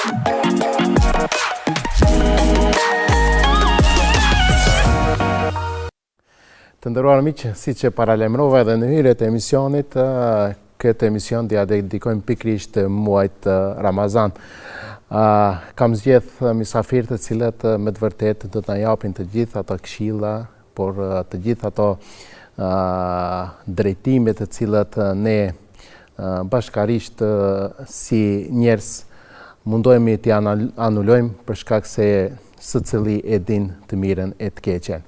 Të nderuar miq, siç e paralajmërova edhe në hyrje të emisionit, këtë emision dia dedikojmë pikërisht muajit Ramazan. Kam zgjedh mysafirë të cilët me të vërtetë do të na japin të gjitha ato këshilla, por të gjitha ato drejtime të cilat ne bashkarisht si njerëz mundohemi t'i anulojmë për shkak se secili e din të mirën e të keqen.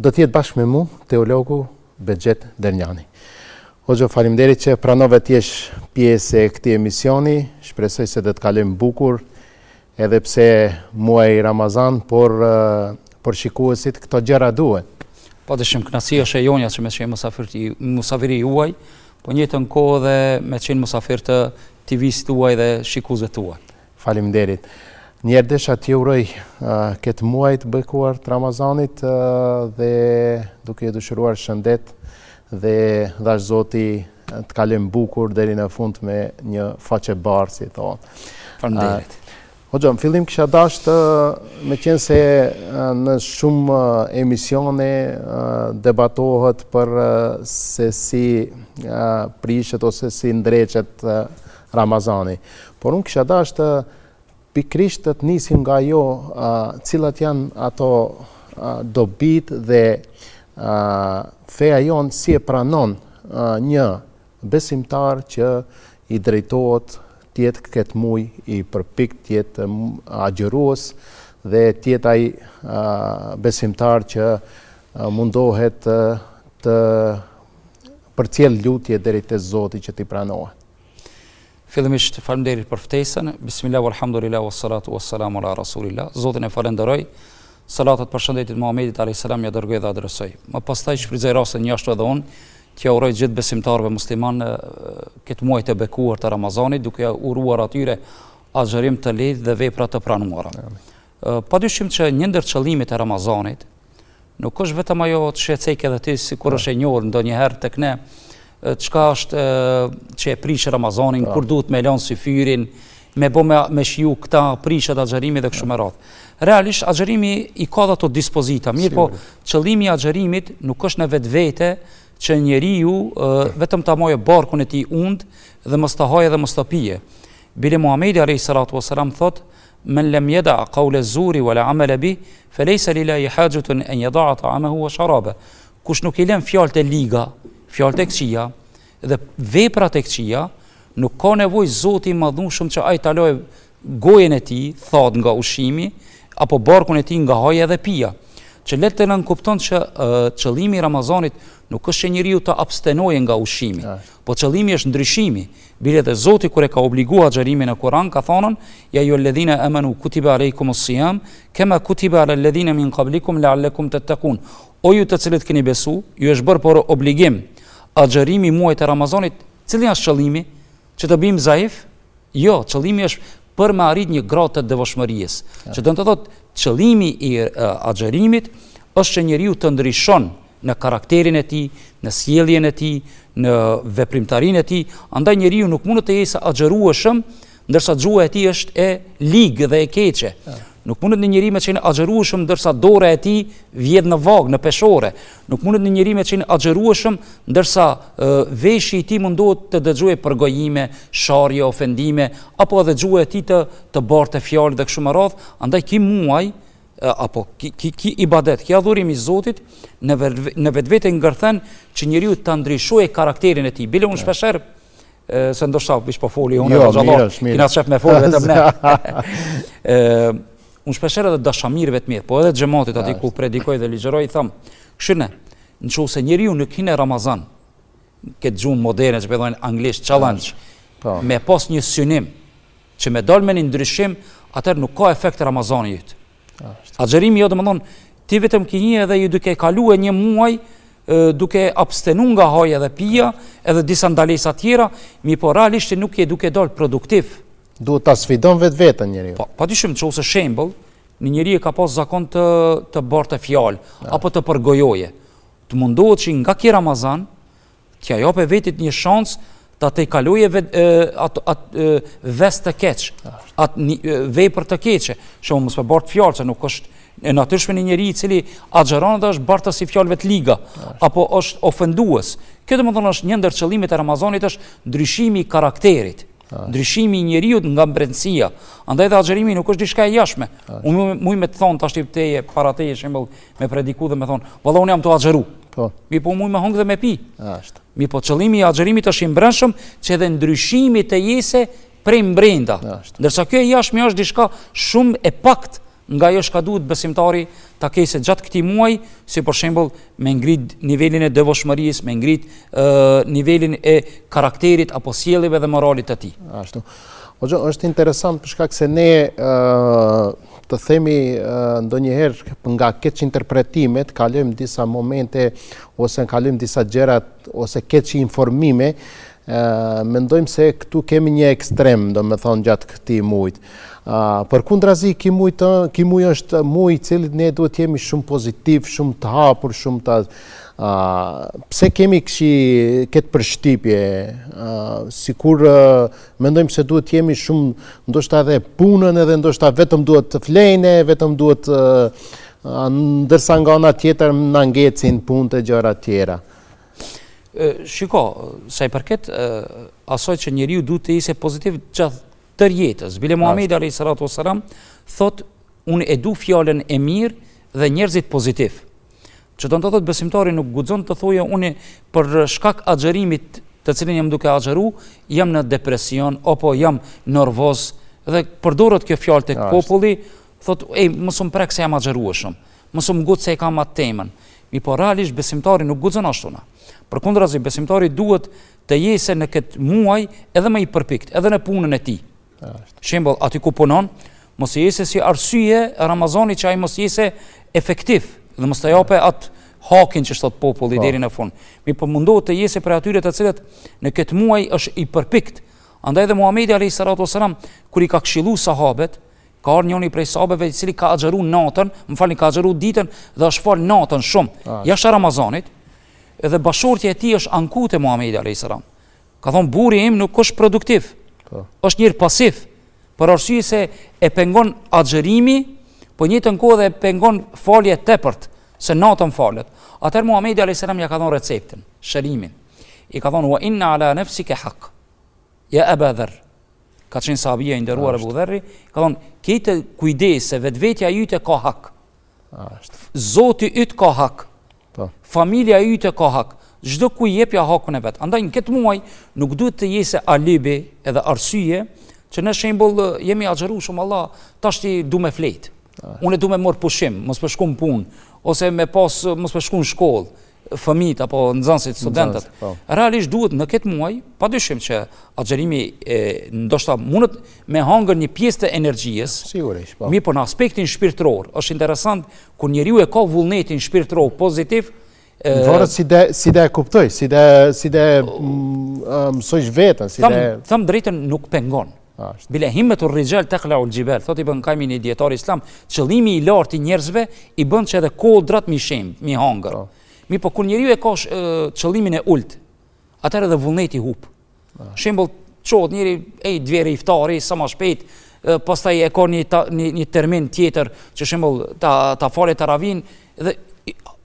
Do t'jetë bashkë me mu, teologu Bexhet Dernjani. Hoxha, faleminderit që pranove t'jesh pjesë e këtij emisioni, shpresoj se do të kalojmë bukur, edhe pse muaji Ramazan, por shikuesit këto gjëra duhen. Padyshim, kënaqësia është e jonja që me qenë musafiri juaj, po në njëjtën kohë dhe me qenë musafir të TV-s tuaj dhe shikuesve tuaj. Faleminderit. Njerë desha t'ju uroj këtë muaj të bekuar të Ramazanit dhe duke dëshiruar shëndet dhe dhash Zoti të kalojmë bukur deri në fund me një faqe barë, si thonë. Faleminderit. Hoxha, në fillim kisha dashur me qenë se në shumë emisione debatohet për se si prishet ose si ndreqet Ramazani. Por unë kisha dashur pikërisht të nisim nga ajo cilat janë ato dobit dhe feja jonë si e pranon një besimtar që i drejtohet tjetë këtë muj i përpikt, tjetë agjërues dhe tjetë ai besimtar që mundohet të përcjell lutje deri te Zoti që t'i pranohet. Fillimisht faleminderit për ftesën. Bismillah walhamdulillah wassalatu wassalamu ala rasulillah. Zotin e falenderoj. Salatat për shëndetit Muhamedit alayhis salam ja dërgoj dhe adresoj. Më pastaj shfrytëzoj rastin një ashtu edhe unë, t'ja uroj gjithë besimtarëve musliman këtë muaj të bekuar të Ramazanit, duke uruar atyre agjërim të lehtë dhe vepra të pranuara. Padyshim që një ndër qëllimet e Ramazanit nuk është vetëm ajo të shqetësej edhe ti sikur është e njohur ndonjëherë tek ne, çka është që e prish Ramazanin, kur duhet me lënë syfyrin, me bë me shiu këta prishet agjërimi dhe kështu me radhë. Realisht agjërimi i ka ato dispozita, mirë po qëllimi i agjërimit nuk është në vetvete që njeriu vetëm ta mojë barkun e tij und dhe mos ta hajë dhe mos ta pije. Bile Muhamedi alayhis salatu wassalam thot: "Men lam yada qawla az-zuri wala amala bih, falaysa lillahi hajatun an yada'a ta'amahu wa sharaba." Kush nuk i lën fjalët e liga, fjalët e këqija dhe veprat e këqija, nuk ka nevojë Zoti i madhëshëm që ai ta lojë gojen e tij, thot nga ushqimi, apo barkun e tij nga haja dhe pija. Që le të nënkupton që qëllimi i Ramazanit nuk është që njeriu të abstenojë nga ushqimi, po qëllimi është ndryshimi. Bile dhe Zoti kur e ka obliguar xherimin në Kur'an ka thënë: "Ya ayyuhalladhina amanu kutiba alaykumus siyam kama kutiba alal ladhina min qablikum la'allakum tattaqun." O ju të cilët keni besu, ju është bërë por obligim agjërimi muajit të Ramazanit. Cili është qëllimi? Që të bëjmë zaif? Jo, qëllimi është për me arrit një gradë të devotshmërisë. Që do të thotë qëllimi i agjërimit është që njeriu të ndryshon në karakterin e tij, në sjelljen e tij, në veprimtarinë e tij. Andaj njeriu nuk mund të jetë agjërueshëm ndërsa xhuja e tij është e ligë dhe e keqe. Nuk mundet një njeri me qenë agjërueshëm ndërsa dora e tij vjedh në vagë, në peshore. Nuk mundet një njeri me qenë agjërueshëm ndërsa veshji i tij mundohet të dëgjojë përgojime, sharje, ofendime, apo edhe xhuja e tij të bartë fjalë dhe kështu me radhë. Andaj ky muaj apo ki ibadet, ki adhurim i Zotit në vetvete ngërthen që njeriu ta ndryshojë karakterin e tij. Bile unë shpeshherë se ndoshta bish po foli unë kina shef me folë vetëm ne. Unë shpeshherë edhe dashamirëve të mirë, po edhe xhamatit aty ku predikoj dhe ligjeroj i them, kështu nëse njeriu në kinë Ramazan, këtë gjuhë moderne që thonë anglisht challenge, me pas një synim që me dal me një ndryshim, atëherë nuk ka efekt Ramazani yt. Agjërimi jo domethënë ti vetëm ke një edhe ju duke kaluar një muaj duke abstenu nga haja dhe pija edhe disa ndalesa tjera, mi po realisht nuk je duke dal produktiv. Duhet ta sfidon vetveten njeriu. Patyshim nëse shembull, një njeri e ka pas zakon të bartë fjalë apo të përgojoje. Të mundohet që nga ky Ramazan t'ja japë vetit një shans ta te kaluje atë vest të keq, atë vepër të keqe, shumë mos me bart fjalë, se nuk është e natyrshme një njeri i cili agjeron dhe është bartë si fjalëve të liga, apo është ofendues. Kjo domethënë është një ndër qëllimet e Ramazanit, është ndryshimi i karakterit, ndryshimi i njeriut nga brendësia. Andaj dhe agjerimi nuk është diçka e jashtme. Unë muj me të thonë tash teje para teje shembull me prediku dhe me thonë, valla unë jam të agjeru. Mi po muj me hongë dhe me pi. Mi po qëllimi i agjerimit është i mbrëmshëm që edhe ndryshimi të jese prej mbrenda. Ndërsa kjo e jashtme është diçka shumë e pakt nga ajo çka duhet besimtari ta kese gjatë këtij muaji, si për shembull me ngrit nivelin e devotshmërisë, me ngrit nivelin e karakterit apo sjelljeve dhe moralit të tij. Ashtu. Është interesant për shkak se ne të themi ndonjëherë nga keq interpretimet kalojmë disa momente ose kalojmë disa gjëra ose keq informime. Mendojmë se këtu kemi një ekstrem, do me thonë, gjatë këtij muajit. Përkundrazi, ky muaj është muaj i cili ne duhet jemi shumë pozitiv, shumë të hapur, shumë të pse kemi këtë përshtypje, sikur mendojmë se duhet jemi shumë, ndoshta edhe punën edhe ndoshta vetëm duhet të flejnë, vetëm duhet ndërsa nga ana tjetër na ngecin punë të gjëra tjera. Shiko, sa i përket asaj që njeriu duhet të ishte pozitiv gjatë tërë jetës. Bile Muhamedi alayhi salatu wassalam thot, unë e du fjalën e mirë dhe njerëzit pozitiv. Që do të thotë besimtari nuk guxon të thojë unë për shkak agjerimit të cilin jam duke agjeru, jam në depresion apo jam nervoz dhe përdoret kjo fjalë tek populli, thot, mos më prek se jam agjerueshëm, mos më gut se e kam atë temën. Mi po realisht besimtari nuk guxon ashtu na. Përkundrazi, besimtari duhet të jese në këtë muaj edhe më i përpikt, edhe në punën e tij. Shembull, aty ku punon, mos i jese si arsye Ramazani që ai mos jese efektiv dhe mos të jape atë hakin që thot populli deri në fund. Mi po mundohet të jese për atyre të cilët në këtë muaj është i përpikt. Andaj dhe Muhamedi alayhi salatu wasalam kur i ka këshilluar sahabët, ka ardhur njëri prej sahabëve i cili ka agjeru natën, ka agjeru ditën dhe është fal natën shumë, jashtë Ramazanit. Edhe bashortja e tij është anku te Muhamedi alayhis salam. Ka thonë burri im nuk është produktiv. Është njëri pasiv. Për arsye se e pengon agjerimi, po njëjtën kohë dhe e pengon falje tepërt, se natën falet. Atëherë Muhamedi alayhis salam ja ka thonë receptën, shërimin. I ka thonë wa inna ala nafsika haq. Ya Aba Dharr. Ka qenë sahabia i nderuar Abu Dharri, ka thonë kete kujdes se vetvetja jote ka hak. Zoti yt ka hak. Familja yte ka hak, çdo ku jepja hakun e vet. Andaj në këtë muaj nuk duhet të jese alibi edhe arsye që në shembull jemi agjeruar shumë Allah, tash ti du me flet. Unë du me mor pushim, mos po shkoj në punë, ose mos po shkoj në shkollë, fëmijët apo nxënësit, studentët. Realisht duhet në këtë muaj, padyshim që agjerimi ndoshta mundet me hangër një pjesë të energjisë. Sigurisht, po. Mi po në aspektin shpirtëror, është interesant kur njeriu e ka vullnetin shpirtëror pozitiv. Varet si dhe e kuptoj, si dhe mësoj vetën, Tham drejtën nuk pengon. Bile himmetur rijal taqla'ul jibal, thot Ibn Qayyim një dietar islam, qëllimi i lartë i njerëzve i bën që edhe kodrat mi shem, mi hangër. Mi po kur njeriu e ka qëllimin e ult, atëherë edhe vullneti hub. Shembull, çohet njëri dveri iftari sa më shpejt, pastaj e ka një termin tjetër që shembull ta falet taravin dhe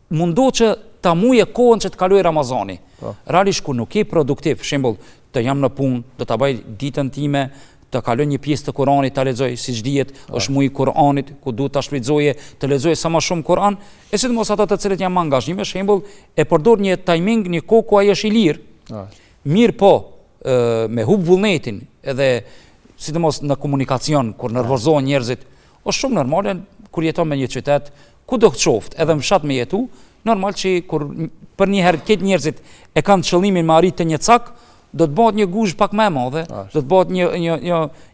mundohet që ta muje kohën që të kaloj Ramazani. Realisht kur nuk je produktiv, shembull, të jam në punë, do ta bëj ditën time, të kaloj një pjesë të Kuranit, ta lexoj siç dihet, është muaji i Kuranit, ku duhet ta shfrytëzoje, të lexoje sa më shumë Kur'an, e sidomos ata të cilët janë më angazhime, për shembull, e përdor një timing, një kohë ku ai është i lirë. Mirë po, me hub vullnetin, edhe sidomos në komunikacion, kur nervozohen njerëzit, është shumë normale kur jeton me një qytet, ku do të qoftë, edhe në fshat me jetu, normal që kur për një herë këtë njerëzit e kanë qëllimin me arrit të një cak, do të bëhet një guzh pak më e madhe, do të bëhet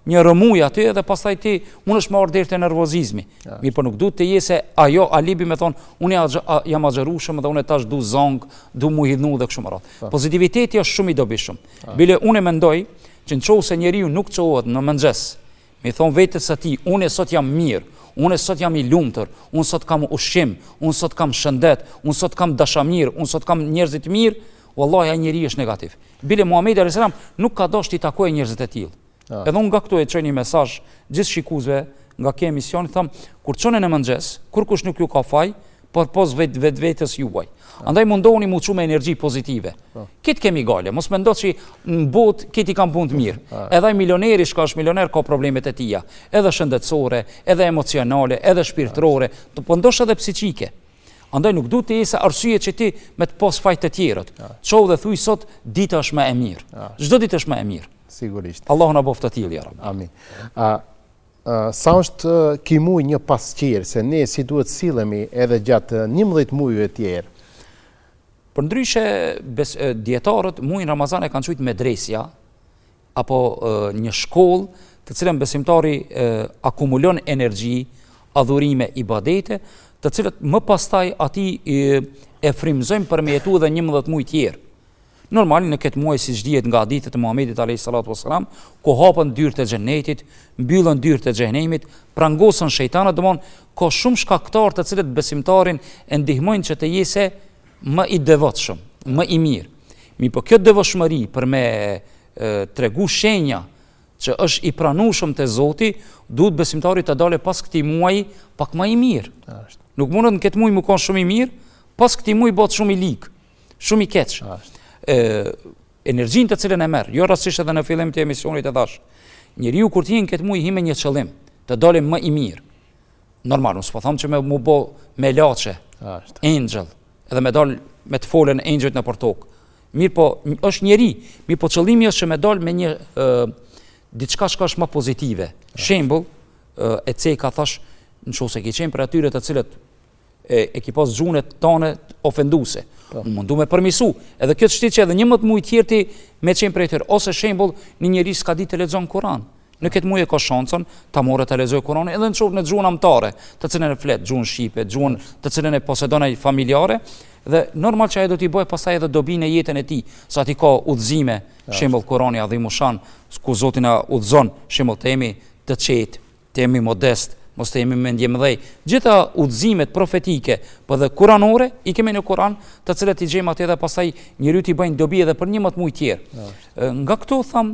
një rëmuj aty dhe pastaj ti mundesh marrë deri te nervozizmi. Mirë, po nuk duhet të jese ajo alibi me thon unë jam agjerueshëm dhe unë tash du zong, du mu hidhnu dhe kështu me radhë. Pozitiviteti është shumë i dobishëm. Bile unë mendoj që nëse njeriu nuk çohet në mëngjes, mi thon vetes së tij, unë sot jam mirë, unë sot jam i lumtur, unë sot kam ushqim, unë sot kam shëndet, unë sot kam dashamir, unë sot kam njerëz të mirë, wallahi ai njeriu është negativ. Bile Muhamedi alayhis salam nuk ka dashur të takojë njerëzit e tillë. Edhe unë nga këtu e çoj një mesazh gjithë shikuesve nga kjo emision, them kur çonen në mëngjes, kur kush nuk ju ka faj, por pos vetës juaj. Andaj mundohuni mu çu me energji pozitive. Kit kemi gale, mos mendo që në botë kiti kanë punë të mirë. Edhe ai milioneri që është milioner ka problemet e tija, edhe shëndetësore, edhe emocionale, edhe shpirtërore, po ndoshta edhe psiqike. Andaj nuk duhet të jesë arsye që ti me të pos fajt të tjerët. Çau dhe thuj sot dita është më e mirë. Çdo ditë është më e mirë. Sigurisht. Allahu na bof të tillë, ya Rabbi. Amin. Sa është ky muaj një pasqyrë, se ne si duhet sillemi edhe gjatë 11 muajve tjerë. Përndryshe, dietarët muajin Ramazan e kanë quajtur medresja, apo një shkollë të cilën besimtari akumulon energji, adhurime, ibadete, të cilët më pastaj ati e frymëzojmë për me jetu edhe 11 muaj tjerë. Normal në këtë muaj si dihet nga hadithet e Muhamedit alayhis salatu wassalam, ku hapen dyert e xhenetit, mbyllen dyert e xhenemit, prangosën shejtanët, domthon ka shumë shkaktarë të cilët besimtarin e ndihmojnë që të jesë më i devotshëm, më i mirë. Po kjo devotshmëri për me tregu shenja që është i pranueshëm te Zoti, duhet besimtari të dalë pas këtij muaji pak më i mirë. Nuk mundet në këtë muaj më kon shumë i mirë, pas këtij muaji bëhet shumë i lig, shumë i keq. Energjinë të cilën e merr, jo rastësisht edhe në fillim të emisionit e thash. Njeriu kur të jenë këtë muaj hime një qëllim, të dalë më i mirë. Normal, unë s'po them që mu bë me laçe, angel, edhe me dal me të folën angelët në portokë. Mirë po, është njeri, mirë po qëllimi është që me dal me një diçka që është më pozitive. Shembull, e ceka thash, nëse ke qenë për atyre të cilët e ki pas gjunet tane ofenduese. Mundu me përmisu. Edhe kjo të shtit që edhe 11 muaj tjerë ti me qenë prej tërë. Ose shembull, një njeri s'ka ditë të lexon Kur'an. Në këtë muaj e ka shansën ta morë të lexojë Kur'anin edhe në gjuhën amtare, të cilën e flet, gjuhën shqipe, gjuhën të cilën e posedon ai familjare, dhe normal që ai do t'i bëjë pastaj edhe dobinë në jetën e tij, sa ti ka udhëzime, shembull Kur'ani adhimushan, ku Zoti na udhëzon, shembull të jemi të qetë, të jemi modest, mos të jemi mendje mëdhej. Gjitha udhëzimet profetike, po dhe kuranore, i kemi në Kur'an, të cilët i gjejmë atë edhe pastaj njeriu t'i bëjnë dobi edhe për 11 muaj tjerë. Nga këto tham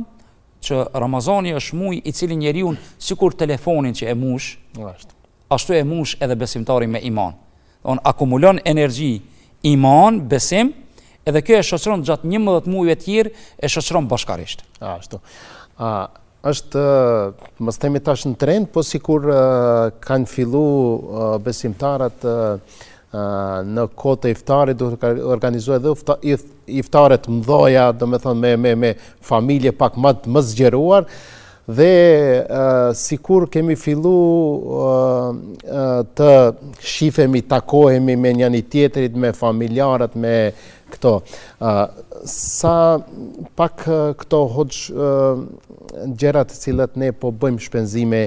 që Ramazani është muaj i cili njeriu sikur telefonin që e mush, ashtu e mush edhe besimtari me iman. On akumulon energji, iman, besim, edhe kjo e shoqëron gjatë 11 muajve tjerë, e shoqëron bashkarisht. Ashtu. Është, mos themi tash në trend, po sikur kanë fillu besimtarët në kohë të iftarit, duhet të organizohet edhe iftare të mëdha, domethënë me familje pak më zgjeruar, dhe sikur kemi fillu të shifemi, takohemi me njëri tjetrit, me familjarët, me këto. Sa pak këto gjërat të cilat ne po bëjmë shpenzime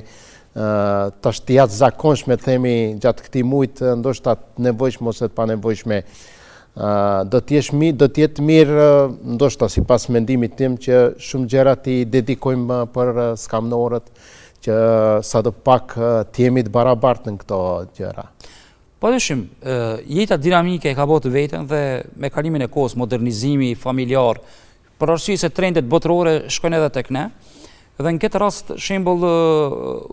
tash të jashtëzakonshme, themi gjatë këtij muaji, ndoshta të nevojshme ose të panevojshme, do të jetë mirë, ndoshta sipas mendimit tim, që shumë gjëra t'i dedikojmë për skamnorët, që sadopak të jemi të barabartë në këto gjëra. Padyshim, jeta dinamike e ka bërë veten dhe me kalimin e kohës, modernizimi familjar, për arsye se trendet botërore shkojnë edhe tek ne. Dhe në këtë rast, shembull,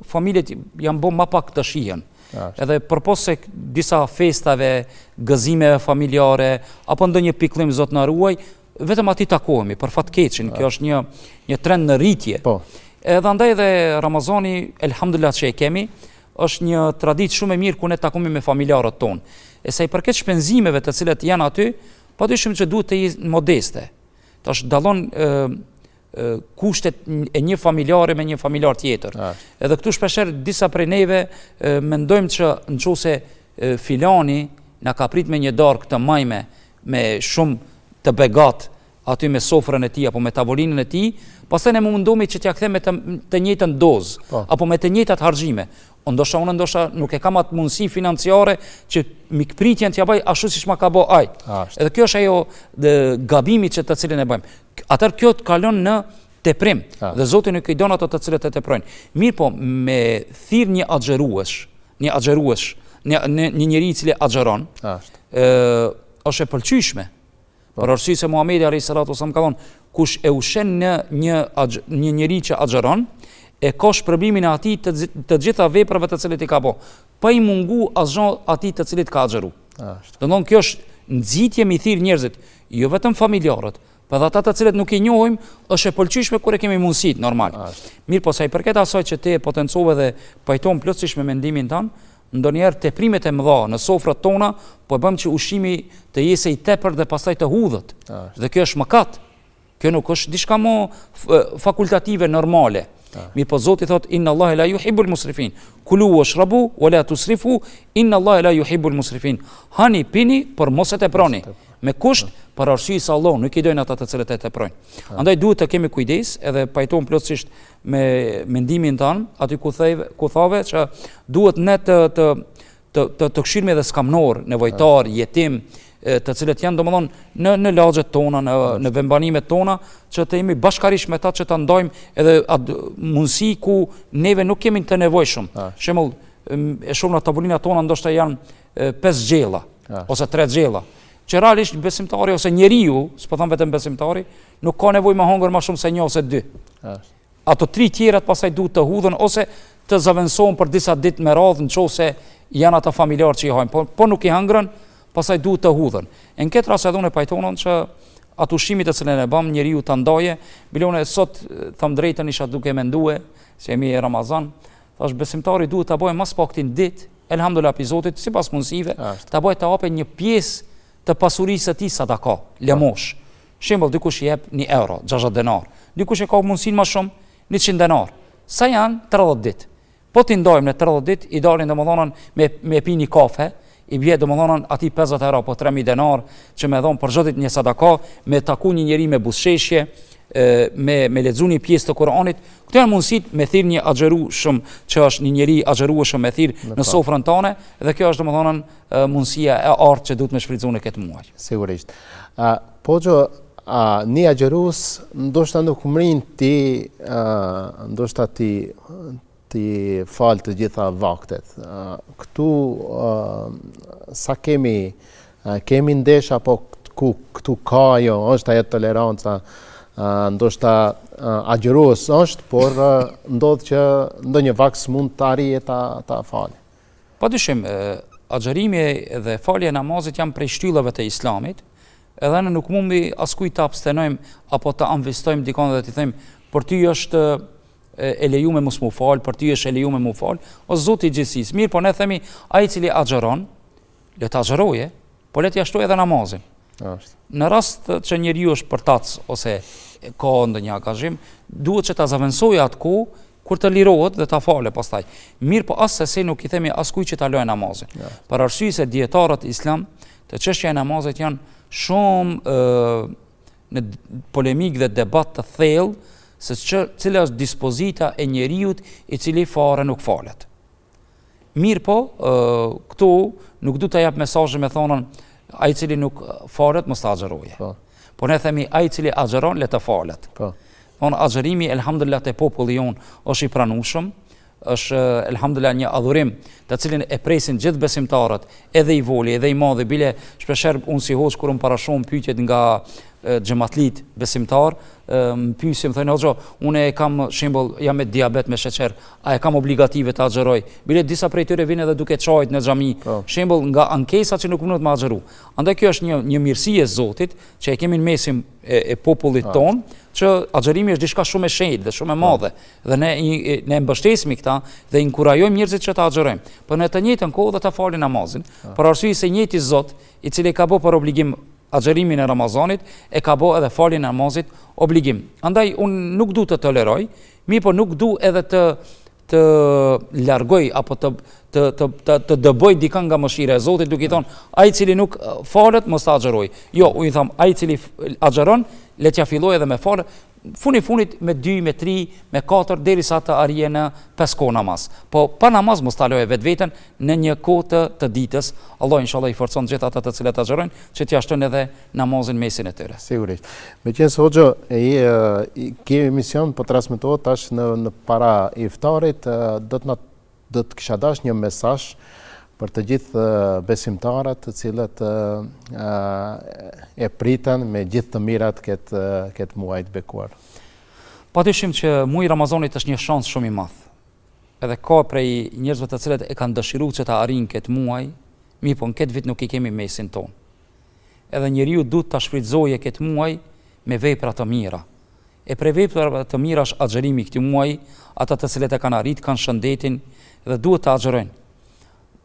familjet janë bërë më pak të shihen. Edhe përpos se disa festave, gëzimeve familjare, apo ndonjë pikëllim Zot na ruaj, vetëm aty takohemi për fatkeqin. Kjo është një trend në rritje. Edhe andaj edhe Ramazani, elhamdulillah që e kemi, është një traditë shumë e mirë ku ne takohemi me familjarët tonë. E sa i përket shpenzimeve të cilat janë aty, padyshim që duhet të jenë modeste. Tash dallon kushtet e një familjare me një familjar tjetër. Edhe këtu shpeshherë disa prej neve mendojmë që nëse filani na ka prit me një darkë të majme, me shumë të begat, aty me sofrën e tij apo me tavolinën e tij, pastaj ne mundohemi që t'ja kthejmë me të njëjtën dozë, apo me të njëjtat harxhime. Ndoshta nuk e kam atë mundësi financiare që mikpritjen t'ja bëj ashtu siç ma ka bë ai. Edhe kjo është ajo gabimi që të cilën e bëjmë. Atëherë kjo të kalon në teprim, dhe Zoti nuk i don ato të cilët e teprojnë. Mirë po, me thirr një axherues, një njeri i cili axheron, është e pëlqyeshme. Për arsye se Muhamedi alayhis salatu wasallam ka thonë, kush e ushen në një njeri që agjeron, e ka shpërblimin e atij të gjitha veprave të cilat i ka bë, pa i mungu asgjë atij të cilit ka agjeru. Do të thonë kjo është nxitje me thirr njerëzit, jo vetëm familjarët, për ata të cilët nuk i njohim, është e pëlqyeshme kur e kemi mundësit normal. Mirë, po sa i përket asaj që te potencove dhe pajton plotësisht me mendimin tan, ndonjëherë teprimet e mëdha në sofrat tona po bëjmë që ushqimi të jesë i tepër dhe pastaj të hudhët. Dhe kjo është mëkat. Kjo nuk është diçka më fakultative normale. Mirë, po Zoti thot inna Allaha la yuhibbul musrifin. Kulu washrabu wala tusrifu inna Allaha la yuhibbul musrifin. Hani pini, por mos e teproni. Me kusht për arsye se Allah nuk i dojnë ata të cilët e teprojnë. Andaj duhet të kemi kujdes, edhe pajtojmë plotësisht me mendimin tanë, aty ku thave që duhet ne të këshirmi edhe skamnor, nevojtar, jetim, të cilët janë domethënë në lagjet tona, në vembanimet tona, që të jemi bashkërisht me ta që ta ndajmë edhe atë mundësi ku neve nuk kemi të nevojshëm. Shembull, e shohim në tavolinat tona ndoshta janë 5 gjella ose 3 gjella. Që realisht besimtari ose njeriu, s'po them vetëm besimtari, nuk ka nevojë me hongër më shumë se 1 ose 2. Ato 3 tjerat pastaj duhet të hudhen ose të zaventësohen për disa ditë me radhë nëse janë ata familjarë që i hajnë, po nuk i hëngrën, pastaj duhet të hudhen. Në këtë rast edhe unë pajtonon që atë ushqimit të cilën e bëm njeriu ta ndaje, bilone sot tham drejtën isha duke menduar se jemi e Ramazan, thash besimtari duhet ta bëjë mas pakti në ditë, elhamdulillah pi Zotit, sipas mundësive, ta bëjë ta hapë një pjesë të pasurisë së tij sadaka, lamosh. Shembull, dikush i jep 1 euro, 60 denar. Dikush e ka mundësinë më shumë, 100 denar. Sa janë 30 ditë. Po ti ndajmë në 30 ditë, i dalin domethënë me pi një kafe, i bie domethënë aty 50 euro apo 3000 denar që më dhon për çdo ditë një sadaka, me taku një njeri me buzëqeshje, me lexuar një pjesë të Kuranit. Këto janë mundësitë me thirr një agjerueshëm që është një njeri agjerueshëm me thirr në sofrën tonë, dhe kjo është domethënë mundësia e artë që duhet me shfrytzuar në këtë muaj. Sigurisht. Po që një agjerues ndoshta nuk mrin ti ndoshta ti fal të gjitha vaktet. Këtu sa kemi ndesh apo këtu ka jo, është ajo toleranca, ndoshta agjerues është, por ndodh që ndonjë vakt mund të arrijë ta falë. Padyshim, agjerimi dhe falja e namazit janë prej shtyllave të Islamit, edhe ne nuk mundi askujt të abstenojmë apo të investojmë dikon dhe të thëmë për ty është e lejuar mos mu fal, për ty është e lejuar mu fal, o Zoti i gjithësisë. Mirë, po ne themi ai i cili agjeron, le të agjeroje, po le të jashtoj edhe namazin. Në rast që njeriu është përtac ose ka ndonjë angazhim, duhet që ta zaventësojë atë kohë kur të lirohet dhe ta falë pastaj. Mirë, po as se nuk i themi askujt që ta lojë namazin. Për arsye se dietarët islam të çështja e namazit janë shumë në polemik dhe debat të thellë se cila është dispozita e njeriut i cili fare nuk falet. Mirë, po këtu nuk du të jap mesazhe me thonën ai i cili nuk falet mos ta agjeroje. Po ne themi ai i cili agjeron le të falet. Agjerimi elhamdulillah te populli jon është i pranueshëm, është elhamdulillah një adhurim të cilin e presin gjithë besimtarët, edhe i voli, edhe i madhi, bile shpeshherë unë si hoç kur parashon pyetjet nga xhamatlit besimtar, pyesim thonë hoxha, unë e kam shembull jam me diabet me sheqer, a e kam obligative të agjeroj? Bile disa prej tyre vinë edhe duke çajt në xhami, shembull nga ankesat që nuk mundet të agjeru. Andaj kjo është një mirësi e Zotit që e kemi në mesin e popullit ton, që agjerimi është diçka shumë e shenjtë dhe shumë e madhe, dhe ne mbështesim këta dhe inkurajojmë njerëzit që ta agjerojnë. Po në të njëjtën kohë dhe ta falin namazin, për arsye se njëjti Zot, i cili ka bërë për obligim agjerimin e Ramazanit, e ka bërë edhe faljen e namazit obligim. Andaj unë nuk du të toleroj, po nuk du edhe të largoj apo të dëboj dikën nga mëshira e Zotit, duke i thonë ai i cili nuk falet mos ta agjeroj. Jo, unë i them ai i cili agjeron le t'ja filloj edhe me falë, funit me 2, me 3, me 4, derisa të arrijë në 5 kohë namaz. Po pa namaz mos ta lojë vetveten në një kohë të ditës. Allah inshallah i forcon gjithë ata të cilët agjerojnë që t'ia shtojnë edhe namazin mesin e tyre. Sigurisht. Meqense hoxha kemi emision po transmetohet tash në para iftarit, do të kisha dash një mesazh për të gjithë besimtarët të cilët e pritën me gjithë të mirat këtë muaj të bekuar. Patyshim që muaji Ramazanit është një shans shumë i madh. Edhe ka prej njerëzve të cilët e kanë dëshiruar që ta arrijnë këtë muaj, mirë po në këtë vit nuk i kemi mesin ton. Edhe njeriu duhet ta shfrytëzojë këtë muaj me vepra të mira. E prej veprave të mira është agjërimi këtij muaji, ata të cilët e kanë arrit kanë shëndetin dhe duhet të agjërojnë.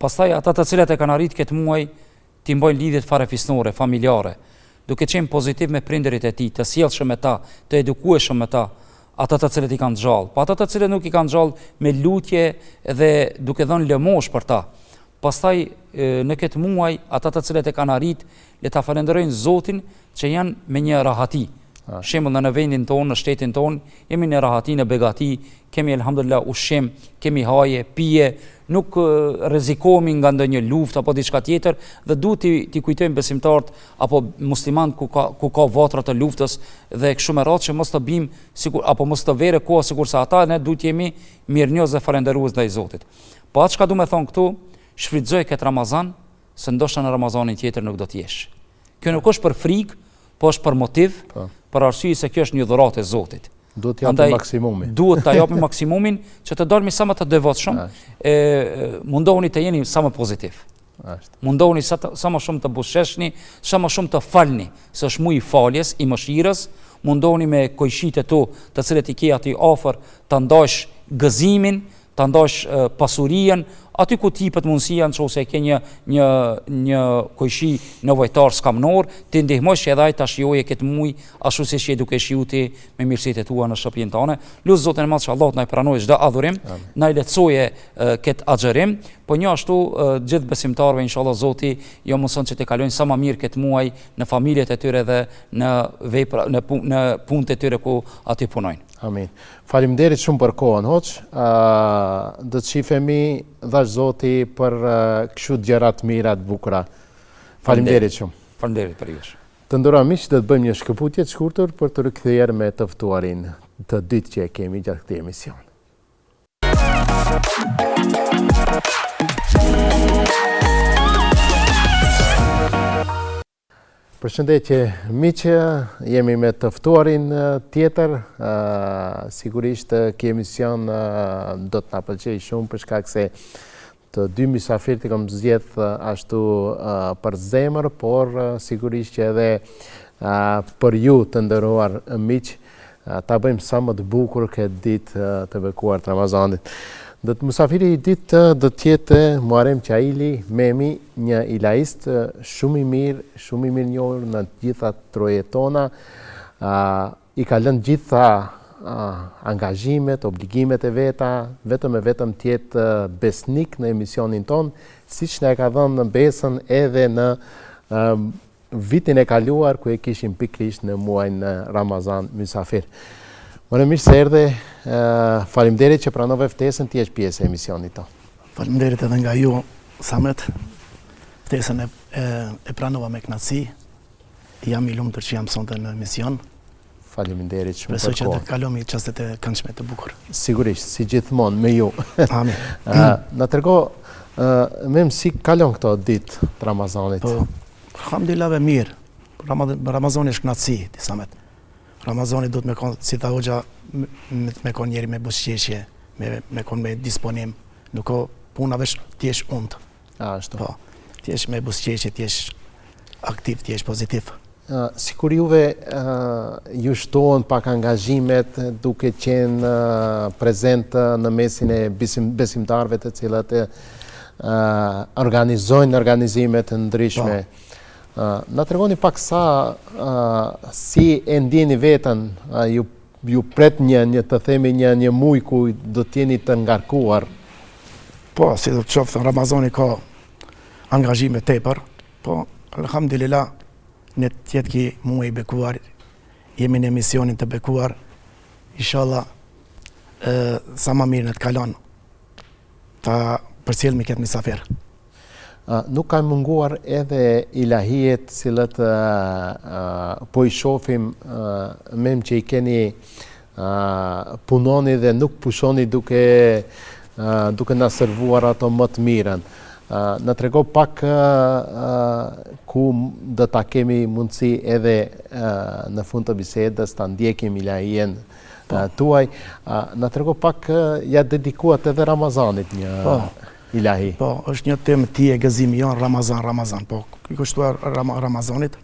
Pastaj ata të cilët e kanë arrit këtë muaj ti mbajnë lidhjet farefisnore, familjare, duke qenë pozitiv me prindërit e tij, të sjellshëm me ta, të edukueshëm me ta, ata të cilët i kanë gjallë, pa ata të cilët nuk i kanë gjallë me lutje dhe duke dhënë lëmosh për ta. Pastaj në këtë muaj ata të cilët e kanë arrit, le ta falenderojnë Zotin që janë me një rahati. Shembull në vendin tonë, në shtetin tonë, jemi në rahati, në begati, kemi elhamdulillah ushqim, kemi haje, pije, nuk rrezikohemi nga ndonjë luftë apo diçka tjetër dhe duhet t'i kujtojmë besimtarët apo muslimanët ku ka vatra të luftës dhe kështu me radhë që mos të bim sikur apo mos të vere koha sikurse ata, ne duhet jemi mirënjohës dhe falënderues ndaj Zotit. Po atë çka du me thonë këtu, shfrytëzoj këtë Ramazan, se ndoshta në Ramazanin tjetër nuk do të jesh. Kjo nuk është për frikë, po është për motiv, për arsye se kjo është një dhuratë e Zotit. Duhet të japim maksimumin. Duhet të japim maksimumin që të dalmi sa më të devotshëm, mundohuni të jeni sa më pozitiv. Mundohuni sa më shumë të buzëqeshni, sa më shumë të falni, se është muaji i faljes, i mëshirës, mundohuni me kojshitë tu, të cilët i ke aty afër, ta ndash gëzimin, ta ndash pasurinë, aty ku tipet mundësia nëse ke një kojshi nevojtar skamnor, ti ndihmosh që edhe ai ta shijojë këtë muaj ashtu siç je duke shijuar ti me mirësitë tua në shtëpinë tonë. Lut Zotin e Madh që Allah na pranojë çdo adhurim, na i lehtësoje këtë agjërim, po një ashtu gjithë besimtarëve inshallah Zoti jo mëson që të kalojnë sa më mirë këtë muaj në familjet e tyre dhe në vepra në punët e tyre ku aty punojnë. Amin. Faleminderit shumë për kohën, hoç. Do të shifemi dhash Zoti për kështu gjëra të mira të bukura. Faleminderit shumë. Faleminderit për jush. Të nderuar miq, do të bëjmë një shkëputje të shkurtër për të rikthyer me të ftuarin të dytë që e kemi gjatë këtij emisioni. Përshëndetje miqë, jemi me të ftuarin tjetër, sigurisht ky emision do të na pëlqejë shumë për shkak se të dy mysafirët i kam zgjedh ashtu për zemër, por sigurisht që edhe për ju të nderuar miq, ta bëjmë sa më të bukur këtë ditë të bekuar të Ramazanit. Mysafiri i ditë do të jetë Muharrem Qaili Memi, një ilaist shumë i mirë njohur në të gjitha trojet tona. I ka lënë gjitha angazhimet, obligimet e veta, vetëm të jetë besnik në emisionin ton, siç na e ka dhënë besën edhe në vitin e kaluar ku e kishim pikërisht në muajin Ramazan mysafir. Më mirë se erdhe, faleminderit që pranove ftesën ti jesh pjesë e emisionit tonë. Faleminderit edhe nga ju, Samet. Ftesën e pranova me kënaqësi. Jam i lumtur që jam sonte në emision. Faleminderit shumë për kohën. Besoj që të kalojmë çastet e këndshme të bukur. Sigurisht, si gjithmonë me ju. Amin. Na trego si kalon këto ditë të Ramazanit. Po, alhamdulillah mirë. Ramazani është kënaqësi, ti Samet. Ramazani duhet me konë, si ta hoxha, me konë njeri me buzëqeshje, me konë me disponim, nuk o puna vesh t'jesh undë. Ashtu. Po, t'jesh me buzëqeshje, t'jesh aktiv, t'jesh pozitiv. Sikur juve ju shtohen pak angazhimet duke qenë prezent në mesin e besimtarve të cilat organizojnë organizime të ndryshme. Na tregoni pak si e ndjeni veten, ju pret një të themi një muaj ku do të jeni të ngarkuar. Po, si do të qoftë Ramazani ka angazhime tepër, po alhamdulillah në tjetë ki muaj i bekuar, jemi në emisionin të bekuar, inshallah sa më mirë në të kalon ta përcjellmi këtë mysafir. Nuk ka munguar edhe ilahijet cilët po i shohim mem që i keni punoni dhe nuk pushoni duke na servuar ato më të mirën. Në trego pak ku do ta kemi mundësi edhe në fund të bisedës ta ndjekim ilahien tuaj. Në trego pak ja dedikuat edhe Ramazanit një ilahi. Po, është një temë ti e gëzimi janë Ramazan. Po, i kushtuar Ramazanit,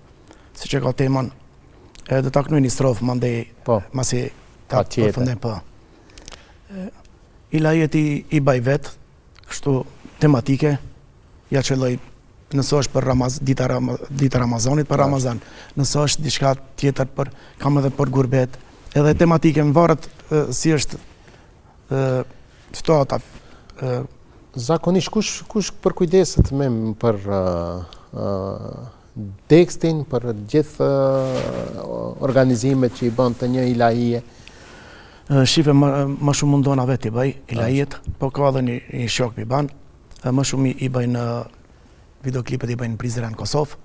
si që ka temën, edhe ta knoj një strofë mandej, masi ta përfëndem, po. Ilahiet i baj vetë, kështu tematike, ja qëlloj, nësë është për dita Ramazanit, për Ramazan, nësë është diçka tjetër kam edhe për gurbet, edhe tematike më varët si është stata. Zakonisht, kush përkujdeset për tekstin, për gjithë organizimet që i bën të një ilahie? Shife më shumë mundona vetë i bëj, ilahiet, po ka edhe një shok për i banë, më shumë i bëj në videoklipet i bëj në Prizren Kosovë,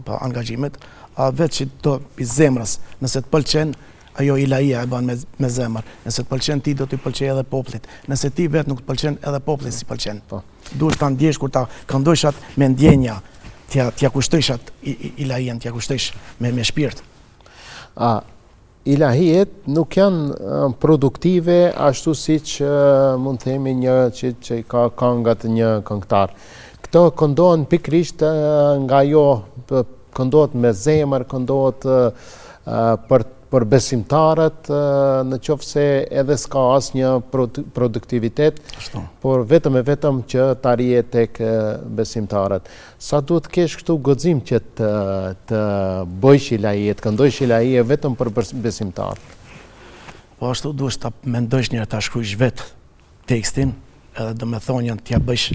pa angazhimet, a vetë që do i zemrës, nëse të pëlqen, ajo ilahia e banë me zemër, nëse të pëlqen ti do t'i pëlqej edhe poplit, nëse ti vetë nuk të pëlqen edhe poplit si pëlqen. Duhet ta ndjesh kur ta këndojshat me ndjenja, t'ja kushtëshat ilahien, t'ja kushtësh me shpirt. Ilahiet nuk janë produktive ashtu si që mund themi një që ka këngat një këngëtar. Këto këndohen pikrisht nga jo, këndohet me zemër, këndohet për besimtarët, në qoftë se edhe s'ka asnjë produktivitet, por vetëm e vetëm që të arrije tek besimtarët. Sa duhet kesh këtu guxim që të bëjsh ilahie, të këndojsh ilahie vetëm për besimtarët? Po ashtu duhet ta mendosh njëherë ta shkruajsh vetë tekstin, edhe domethënien t'ja bësh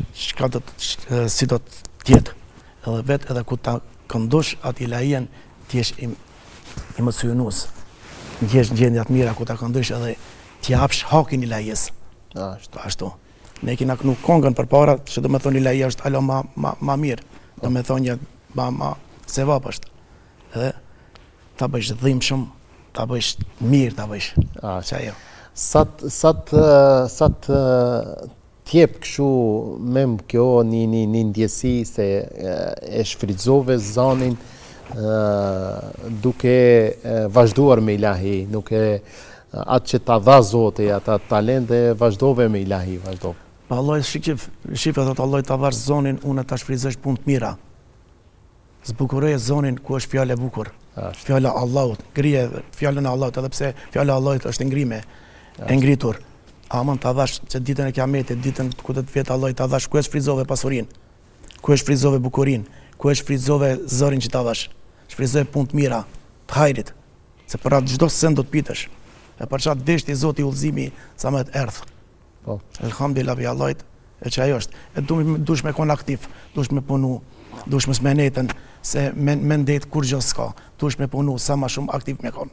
si do të jetë, edhe vetë edhe ku ta këndosh atë ilahien t'jesh emocionues. Ndjesh gjendja të mira ku ta këndosh edhe t'i japsh hakin ilahies. Ashtu. Ne kena kënu kongën për para, që do me thonë ilahia është alo ma mirë, do me thonë ma sevap është. Edhe ta bëjsh dhimbshëm, ta bëjsh mirë, ta bëjsh. Që ajo. Sa të tjep këshu mem kjo një ndjesi se e shfrytëzove zanin duke vazhduar me ilahi, duke atë që ta dha Zoti, ata talente vazhdove me ilahi, vazhdove. Allah shifë thot Allah ta dhash zonin, unë ta shfrytëzosh punë të mira. Zbukuroje zonin ku është fjalë e bukur. Fjala Allahut, ngrije fjalën e Allahut, edhe pse fjala e Allahut është ngrime, e ngritur. Aman ta dhash që ditën e Kiametit, ditën ku do të vjet Allah ta dhash ku e shfrytëzove pasurinë, ku e shfrytëzove bukurinë, ku e shfrytëzove zërin që ta dhash. Shfrytëzoje punë të mira, të hajrit, se për atë çdo sen do të pitesh. E për çat deshti Zoti udhëzimi sa më të errth. Po. Elhamdulillah bi Allahit, e që ajo është. E dush me kon aktiv, dush me punu, dush me smenetën, se me ndet kur gjë s'ka. Dush me punu, sa ma shumë aktiv me kon.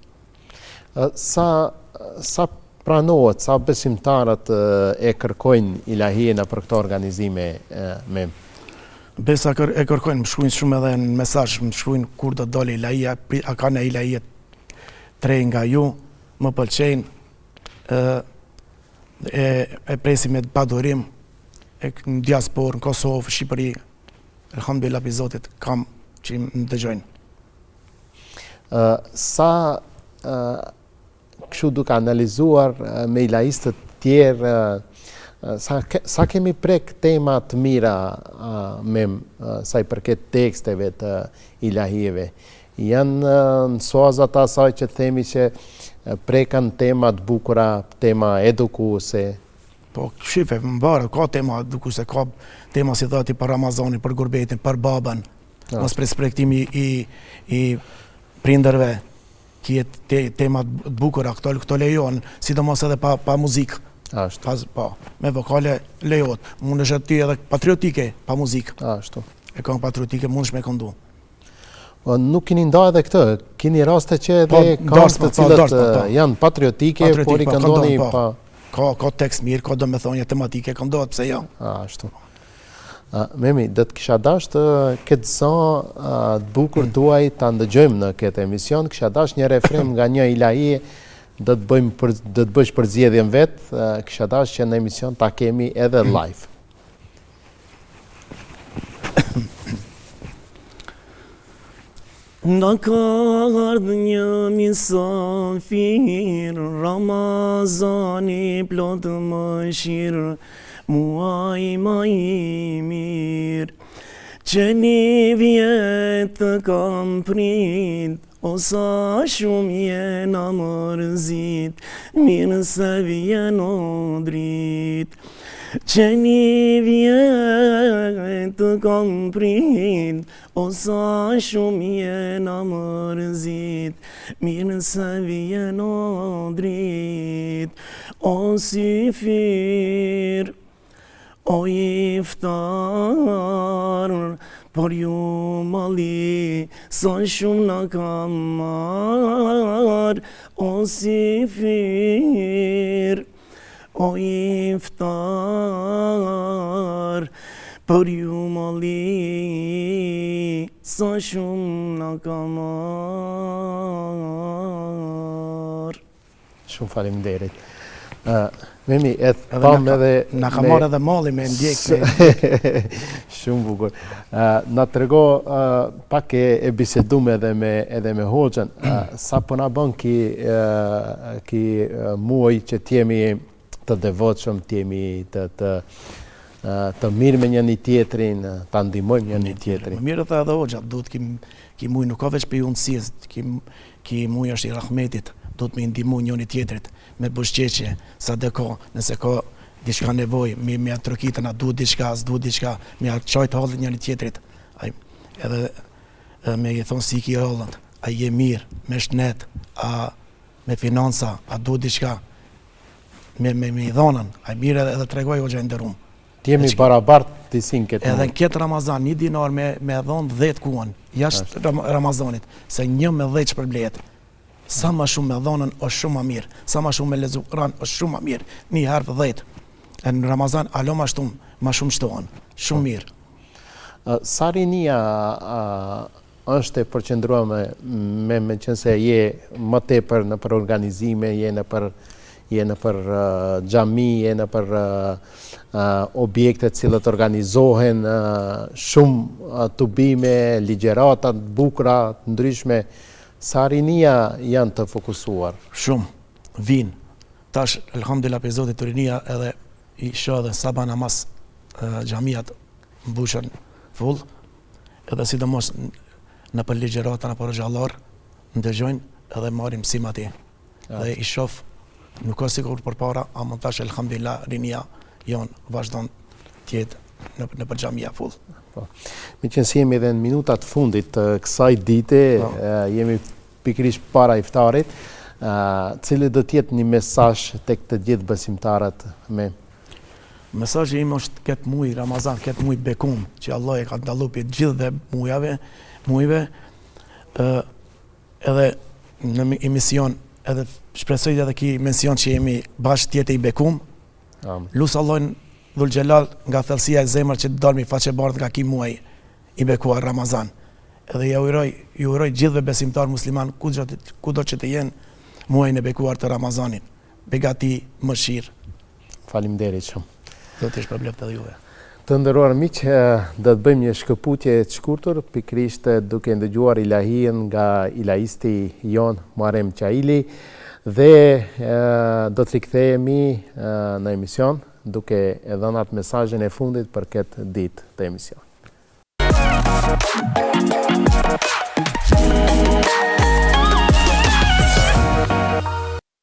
Sa pranohet, sa besimtarët e kërkojnë ilahien për këto organizime me? Besa e kërkojnë, më shkruajnë shumë edhe në mesazh, më shkruajnë kur do dole ilahia, a ka në ilahie 3 nga ju, më pëlqejnë, e presim me padurim, në diasporë, në Kosovë, Shqipëri, elhamdulillah bi Zotit, kam që më dëgjojnë. Sa kështu duke analizuar me ilahistët tjerë, sa kemi prek tema të mira sa i përket teksteve të ilahieve? Janë nësuazat asaj që themi që prekan tema të bukura, tema edukuese? Po, shife, më barë, ka tema edukuese, ka tema si thati për Ramazanin, për gurbetin, për babën, mos pres projektimi i prindërve, kjetë tema të bukura, këto lejon, sidomos edhe pa muzikë. Po, me vokale lejot, mund është ty edhe patriotike pa muzikë. E këngë patriotike mund është me këndu. Nuk kini nda edhe këtë, kini raste që edhe këngë të cilët janë patriotike, por i këndoni pa... Ka tekst mirë, ka do me thonja tematike, këndohet, pse jo. Ashtu. Memi, dhe të kisha dasht këtë zon të bukur duaj të ndëgjojmë në këtë emision, kisha dasht një refrem nga një ilahie, dhe të bësh përzjedhjen vetë, kisha dasht që në emision ta kemi edhe live. Nda ka ardhë një misafir, Ramazani plot mëshirë, muaj ma i mirë. Që një vjetë kam prit, o sa shumë jena mërzit, mirë se vjen o drit. Që një vjetë kam prit, o sa shumë jena mërzit, mirë se vjen o drit. O syfir, o iftar, por ju mali, sa shumë na kam marr. O syfir, o iftar, por ju mali, sa shumë na kam marr. Shumë faleminderit. Memi, pam edhe... Na ka marrë edhe malli me ndjek. Shumë bukur. Na trego pak e bisedum edhe me Hoxhën. Sa po na bën ki muaj që t'jemi të devotshëm, t'jemi të mirë me njëri tjetrin, ta ndihmojmë njëri tjetrin. Më mirë tha edhe Hoxha, duhet ki muaj nuk ka veç për unësisë, ki muaj është i rahmetit, duhet me ndihmu njëri tjetrit me bushqeqje, sa dhe ka, nëse ka diçka nevojë, me atë trokitën, a duhet diçka, s'duhet diçka, me atë qajtë hallit njëri tjetrit, edhe me i thonë si ki hallit, a je mirë, me shnet, a me financa, a duhet diçka, me i dhonën, a mirë edhe tregoj o gjë ndërum. T'jemi barabart të sin këtë edhe në këtë Ramazan, 1 dinar me dhonë 10 kuën, jashtë Ramazanit, se 1 me 10 për bletë. Sa ma shumë me dhonën është shumë ma mirë, sa ma shumë me lezu Kur'an është shumë ma mirë, 1 herë 10. Në Ramazan alo ma shumë shtohen, shumë mirë. Sa rinia është e përqendruar me qenë se je më tepër në për organizime, je në për xhami, je në për objekte cilët organizohen, shumë tubime, ligjërata të bukura, të ndryshme. Sa rinia janë të fokusuar? Shumë, vinë. Tash, elhamdulillah për Zotit të rinia edhe i shoh dhe sabah namaz xhamiat mbushën full, edhe sidomos në për ligjërata, në për xhallar, ndëgjojnë edhe marrim mësim atje. Dhe i shoh, nuk ka sikur përpara, ama tash elhamdulillah rinia janë vazhdon tjetë në për xhamia full. Me qenë si jemi edhe në minutat fundit të kësaj dite, jemi pikërisht para iftarit, cili do t'jetë një mesazh tek të gjithë besimtarët me? Mesazhi im është këtë muaj Ramazan, këtë muaj bekum, që Allah e ka ndallu për gjithëve muajve, edhe në emision, edhe shpresoj edhe ki mension që jemi bashkë tjetë i bekum, lusë Allahin Dhul Gjelal nga thellësia e zemër që të dalmi faqebardh nga ki muaj i bekuar Ramazan. Edhe ju uroj gjithëve besimtar musliman kudo që të jenë muajin e bekuar të Ramazanit. Begati, mëshirë. Faleminderit shumë. Do të shpërbleft edhe juve. Të nderuar miq, do të bëjmë një shkëputje të shkurtër, pikërisht duke ndëgjuar ilahien nga ilahisti jon Muharrem Qaili dhe do të rikthehemi në emision duke e dhënë atë mesazhin e fundit për këtë ditë të emisionit.